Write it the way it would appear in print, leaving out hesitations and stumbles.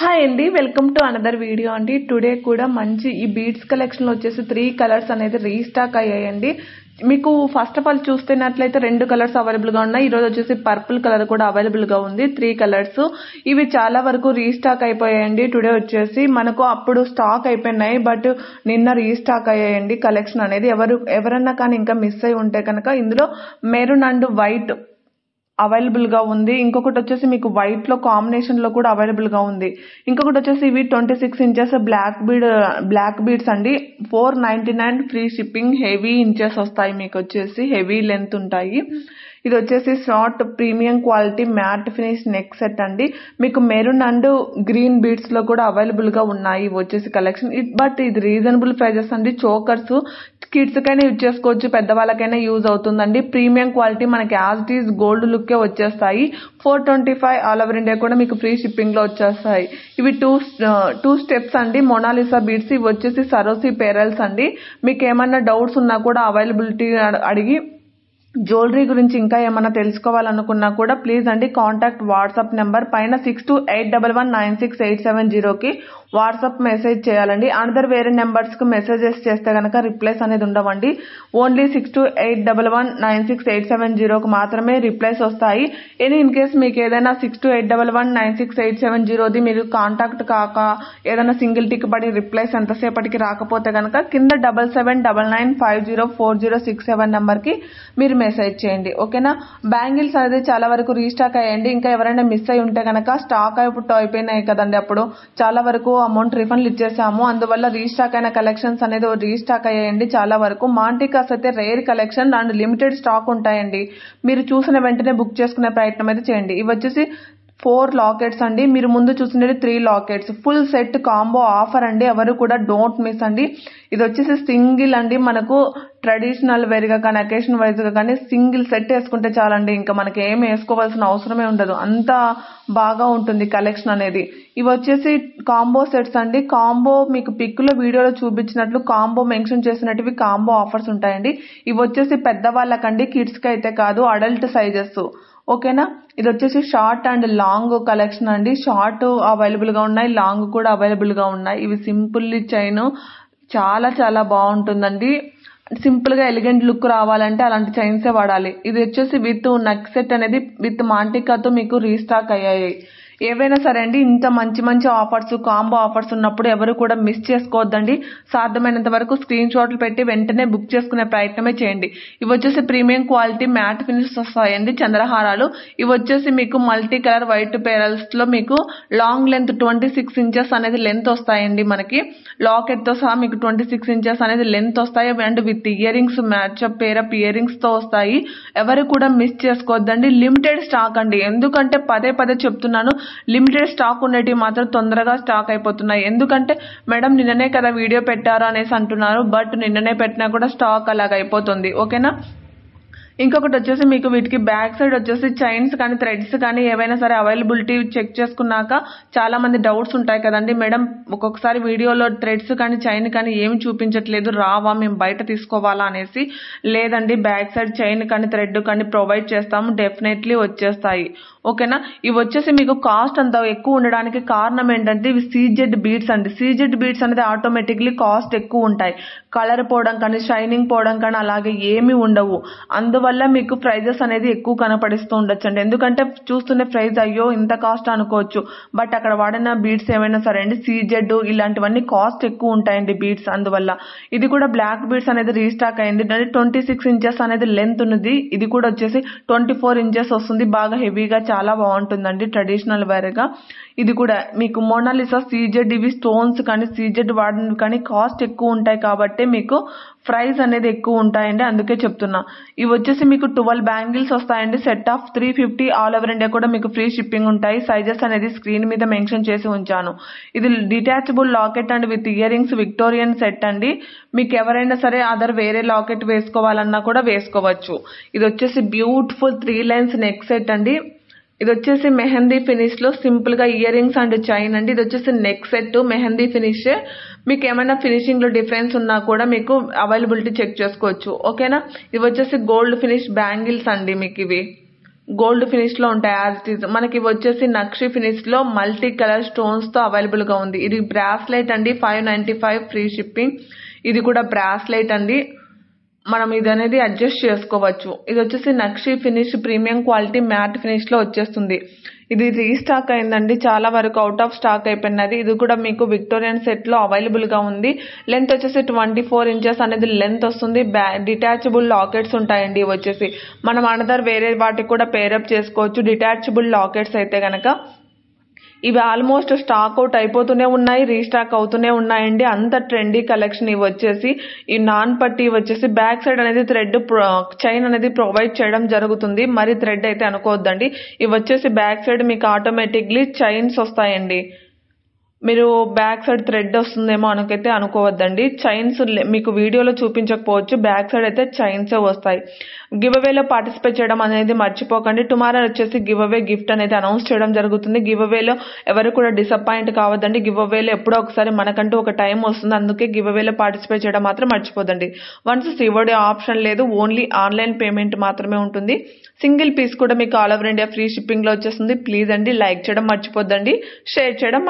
Hi అండి, welcome to another video అండి. Today కూడా మంచి ఈ బీడ్స్ కలెక్షన్లో వచ్చేసి 3 కలర్స్ అనేది రీస్టాక్ అయ్యాయండి. మీకు ఫస్ట్ ఆఫ్ ఆల్ చూస్తున్నట్లయితే 2 కలర్స్ అవైలబుల్గా ఉన్నాయి. ఈరోజు వచ్చేసి పర్పుల్ కలర్ కూడా అవైలబుల్గా ఉంది. 3 కలర్స్ ఇవి చాలా వరకు రీస్టాక్ అయిపోయాయండి. టుడే వచ్చేసి మనకు అప్పుడు స్టాక్ అయిపోయినాయి, బట్ నిన్న రీస్టాక్ అయ్యాయండి కలెక్షన్ అనేది. ఎవరన్నా కానీ ఇంకా మిస్ అయి ఉంటే కనుక ఇందులో మెరూన్ అండ్ వైట్ అవైలబుల్గా ఉంది. ఇంకొకటి వచ్చేసి మీకు వైట్లో కాంబినేషన్లో కూడా అవైలబుల్గా ఉంది. ఇంకొకటి వచ్చేసి ఇవి 26 ఇంచెస్ బ్లాక్ బీడ్స్ అండి. 499 ఫ్రీ షిప్పింగ్. హెవీ ఇంచెస్ వస్తాయి, మీకు వచ్చేసి హెవీ లెంత్ ఉంటాయి. ఇది వచ్చేసి short premium quality matte finish neck set అండి. మీకు మెరూన్ అండ్ గ్రీన్ బీడ్స్ లో కూడా అవైలబుల్ గా ఉన్నాయి వచ్చేసి కలెక్షన్. బట్ ఇది రీజనబుల్ ప్రైజెస్ అండి. చోకర్స్ కిడ్స్ కైనా యూజ్ చేసుకోవచ్చు, పెద్దవాళ్ళకైనా యూజ్ అవుతుందండి. ప్రీమియం క్వాలిటీ మనకి యాజ్ ఇట్ ఈస్ గోల్డ్ లుక్కే వచ్చేస్తాయి. 425 ఆల్ ఓవర్ ఇండియా కూడా మీకు ఫ్రీ షిప్పింగ్ లో వచ్చేస్తాయి. ఇవి టూ స్టెప్స్ అండి. Mona Lisa beads. ఇవి వచ్చేసి సరోసి పేరల్స్ అండి. మీకు ఏమన్నా డౌట్స్ ఉన్నా కూడా అవైలబిలిటీ అడిగి జ్యువెలరీ గురించి ఇంకా ఏమైనా తెలుసుకోవాలనుకున్నా కూడా ప్లీజ్ అండి కాంటాక్ట్ వాట్సాప్ నెంబర్ పైన 6281196870కి వాట్సాప్ మెసేజ్ చేయాలండి. అనదర్ వేరే నెంబర్స్కి మెసేజెస్ చేస్తే కనుక రిప్లైస్ అనేది ఉండవండి. ఓన్లీ 6281196870కి మాత్రమే రిప్లైస్ వస్తాయి. ఇన్ కేస్ మీకు ఏదైనా 6281196870ది మీరు కాంటాక్ట్ కాక ఏదైనా సింగిల్ టిక్ పడి రిప్లైస్ ఎంతసేపటికి రాకపోతే కనుక కింద 7799504067 నెంబర్కి మీరు మెసేజ్ చేయండి, ఓకేనా. బ్యాంగిల్స్ అనేది చాలా వరకు రీస్టాక్ అయ్యండి. ఇంకా ఎవరైనా మిస్ అయి ఉంటే కనుక స్టాక్ అయిపోయినాయి కదండి, అప్పుడు చాలా వరకు అమౌంట్ రిఫండ్లు ఇచ్చేసాము. అందువల్ల రీస్టాక్ అయిన కలెక్షన్స్ అనేది రీస్టాక్ అయ్యాయండి చాలా వరకు. మాంటికాస్ అయితే rare collection and limited stock ఉంటాయండి. మీరు చూసిన వెంటనే బుక్ చేసుకునే ప్రయత్నం అయితే చేయండి. ఇవి వచ్చేసి 4 లాకెట్స్ అండి. మీరు ముందు చూసినది 3 lockets full set combo offer అండి. ఎవరు కూడా డోంట్ మిస్ అండి. ఇది వచ్చేసి సింగిల్ అండి. మనకు ట్రెడిషనల్ వేర్గా కానీ అకేషన్ వైజ్గా కానీ సింగిల్ సెట్ వేసుకుంటే చాలండి. ఇంకా మనకి ఏమి వేసుకోవాల్సిన అవసరమే ఉండదు, అంత బాగా ఉంటుంది కలెక్షన్ అనేది. ఇవి వచ్చేసి కాంబో సెట్స్ అండి. కాంబో మీకు పిక్లో వీడియోలో చూపించినట్లు కాంబో మెన్షన్ చేసినట్టువి కాంబో ఆఫర్స్ ఉంటాయండి. ఇవి వచ్చేసి పెద్దవాళ్ళకండి, కిడ్స్కి అయితే కాదు, అడల్ట్ సైజెస్, ఓకేనా. ఇది వచ్చేసి షార్ట్ అండ్ లాంగ్ కలెక్షన్ అండి. షార్ట్ అవైలబుల్గా ఉన్నాయి, లాంగ్ కూడా అవైలబుల్గా ఉన్నాయి. ఇవి సింపుల్ చైన్ చాలా చాలా బాగుంటుందండి. సింపుల్గా ఎలిగెంట్ లుక్ రావాలంటే అలాంటి చైన్సే వాడాలి. ఇది వచ్చేసి విత్ నెక్ సెట్ అనేది విత్ మాంటికాతో మీకు రీస్టాక్ అయ్యాయి. ఏవైనా సరే అండి, ఇంత మంచి మంచి ఆఫర్స్ కాంబో ఆఫర్స్ ఉన్నప్పుడు ఎవరు కూడా మిస్ చేసుకోవద్దండి. సాధ్యమైనంత వరకు స్క్రీన్ షాట్లు పెట్టి వెంటనే బుక్ చేసుకునే ప్రయత్నమే చేయండి. ఇవి వచ్చేసి ప్రీమియం క్వాలిటీ మ్యాట్ ఫినిష్ వస్తాయండి చంద్రహారాలు. ఇవి వచ్చేసి మీకు మల్టీ కలర్ వైట్ పేరల్స్ లో మీకు లాంగ్ లెంత్ 26 ఇంచెస్ అనేది లెంత్ వస్తాయండి. మనకి లాకెట్ తో సహా మీకు 26 ఇంచెస్ అనేది లెంత్ వస్తాయి. And with ear rings మ్యాచ్అప్ pair up ear rings తో వస్తాయి. ఎవరు కూడా మిస్ చేసుకోవద్దండి. లిమిటెడ్ స్టాక్ అండి. ఎందుకంటే పదే పదే చెప్తున్నాను, లిమిటెడ్ స్టాక్ ఉండేవి మాత్రం తొందరగా స్టాక్ అయిపోతున్నాయి. ఎందుకంటే మేడం నిన్ననే కదా వీడియో పెట్టారు అనేసి అంటున్నారు, బట్ నిన్ననే పెట్టినా కూడా స్టాక్ అలాగ అయిపోతుంది, ఓకేనా. ఇంకొకటి వచ్చేసి మీకు వీటికి బ్యాక్ సైడ్ వచ్చేసి చైన్స్ కానీ థ్రెడ్స్ కానీ ఏవైనా సరే అవైలబిలిటీ చెక్ చేసుకున్నాక చాలా మంది డౌట్స్ ఉంటాయి కదండి, మేడం ఒక్కొక్కసారి వీడియోలో థ్రెడ్స్ కానీ చైన్ కానీ ఏమి చూపించట్లేదు, రావా, మేము బయట తీసుకోవాలా అనేసి. లేదండి, బ్యాక్ సైడ్ చైన్ కానీ థ్రెడ్ కానీ ప్రొవైడ్ చేస్తాము, డెఫినెట్లీ వచ్చేస్తాయి, ఓకేనా. ఇవి వచ్చేసి మీకు కాస్ట్ అంత ఎక్కువ ఉండడానికి కారణం ఏంటంటే ఇవి సీజెడ్ బీడ్స్ అండి. సీజెడ్ బీడ్స్ అనేది ఆటోమేటిక్లీ కాస్ట్ ఎక్కువ ఉంటాయి. కలర్ పోవడం కానీ షైనింగ్ పోవడం కానీ అలాగే ఏమీ ఉండవు. అందువల్ల మీకు ప్రైజెస్ అనేది ఎక్కువ కనపడిస్తూ ఉండొచ్చండి. ఎందుకంటే చూస్తున్న ప్రైస్ అయ్యో ఇంత కాస్ట్ అనుకోవచ్చు, బట్ అక్కడ వాడిన బీడ్స్ ఏమైనా సరే అండి సీజెడ్ ఇలాంటివన్నీ కాస్ట్ ఎక్కువ ఉంటాయండి బీడ్స్. అందువల్ల ఇది కూడా బ్లాక్ బీడ్స్ అనేది రీస్టాక్ అయింది. 26 ఇంచెస్ అనేది లెంత్ ఉన్నది. ఇది కూడా వచ్చేసి 24 ఇంచెస్ వస్తుంది. బాగా హెవీగా చాలా బాగుంటుందండి ట్రెడిషనల్ వేర్గా. ఇది కూడా మీకు మోనాలిసా సీజెడ్. ఇవి స్టోన్స్ కానీ సీజెడ్ వాడినవి కానీ కాస్ట్ ఎక్కువ ఉంటాయి కాబట్టి మీకు ప్రైస్ అనేది ఎక్కువ ఉంటాయండి, అందుకే చెప్తున్నా. ఇవి వచ్చేసి మీకు 12 బ్యాంగిల్స్ వస్తాయండి. Set of 350 all over India కూడా మీకు ఫ్రీ షిప్పింగ్ ఉంటాయి. సైజెస్ అనేది స్క్రీన్ మీద మెన్షన్ చేసి ఉంచాను. ఇది detachable locket and with ear rings Victorian set అండి. మీకు ఎవరైనా సరే అదర్ వేరే లాకెట్ వేసుకోవాలన్నా కూడా వేసుకోవచ్చు. ఇది వచ్చేసి బ్యూటిఫుల్ 3 లైన్స్ నెక్ సెట్ అండి. ఇది వచ్చేసి మెహందీ ఫినిష్ లో సింపుల్ గా ఇయర్ రింగ్స్ అండ్ చైన్ అండి. ఇది వచ్చేసి నెక్ సెట్ మెహందీ ఫినిష్. మీకు ఏమైనా ఫినిషింగ్ లో డిఫరెన్స్ ఉన్నా కూడా మీకు అవైలబిలిటీ చెక్ చేసుకోవచ్చు, ఓకేనా. ఇవి వచ్చేసి గోల్డ్ ఫినిష్ బ్యాంగిల్స్ అండి. మీకు ఇవి గోల్డ్ ఫినిష్ లో ఉంటాయి యాజ్ ఇట్ ఈస్. మనకి ఇవి వచ్చేసి నక్షి ఫినిష్ లో మల్టీ కలర్ స్టోన్స్ తో అవైలబుల్ గా ఉంది. ఇది బ్రాస్లెట్ అండి, 595 ఫ్రీ షిప్పింగ్. ఇది కూడా బ్రాస్లెట్ అండి, మనం ఇది అనేది అడ్జస్ట్ చేసుకోవచ్చు. ఇది వచ్చేసి నక్షి finish premium quality matte finish లో వచ్చేస్తుంది. ఇది రీస్టాక్ అయిందండి, చాలా వరకు అవుట్ ఆఫ్ స్టాక్ అయిపోయినది. ఇది కూడా మీకు విక్టోరియన్ సెట్ లో అవైలబుల్ గా ఉంది. లెంత్ వచ్చేసి 24 ఇంచెస్ అనేది లెంత్ వస్తుంది. డిటాచబుల్ లాకెట్స్ ఉంటాయండి. ఇవి వచ్చేసి మనం అనదర్ వేరే వాటికి కూడా పేరప్ చేసుకోవచ్చు. డిటాచబుల్ లాకెట్స్ అయితే గనక ఇవి ఆల్మోస్ట్ స్టాక్ అవుట్ అయిపోతూనే ఉన్నాయి, రీస్టాక్ అవుతూనే ఉన్నాయండి. అంత ట్రెండీ కలెక్షన్. ఇవి వచ్చేసి ఈ నాన్ పట్టి వచ్చేసి బ్యాక్ సైడ్ అనేది థ్రెడ్ చైన్ అనేది ప్రొవైడ్ చేయడం జరుగుతుంది. మరి థ్రెడ్ అయితే అనుకోవద్దండి. ఇవి వచ్చేసి బ్యాక్ సైడ్ మీకు ఆటోమేటిక్లీ చైన్స్ వస్తాయండి. మీరు బ్యాక్ సైడ్ థ్రెడ్ వస్తుందేమో అనకైతే అనుకోవద్దండి. చైన్స్ మీకు వీడియోలో చూపించకపోవచ్చు, బ్యాక్ సైడ్ అయితే చైన్స్ వస్తాయి. గివ్ అవేలో పార్టిసిపేట్ చేయడం అనేది మర్చిపోకండి. టుమారో వచ్చేసి గివ్ అవే గిఫ్ట్ అనేది అనౌన్స్ చేయడం జరుగుతుంది. గివ్ అవేలో ఎవరు కూడా డిసప్పాయింట్ కావద్దండి. గివ్ అవేలో ఎప్పుడో ఒకసారి మనకంటూ ఒక టైం వస్తుంది, అందుకే గివ్ అవేలో పార్టిసిపేట్ చేయడం మాత్రం మర్చిపోదండి. వన్స్ సివోడి ఆప్షన్ లేదు, ఓన్లీ ఆన్లైన్ పేమెంట్ మాత్రమే ఉంటుంది. సింగిల్ పీస్ కూడా మీకు all over India free shipping లో వచ్చేస్తుంది. ప్లీజ్ అండి లైక్ చేయడం మర్చిపోద్దండి, షేర్ చేయడం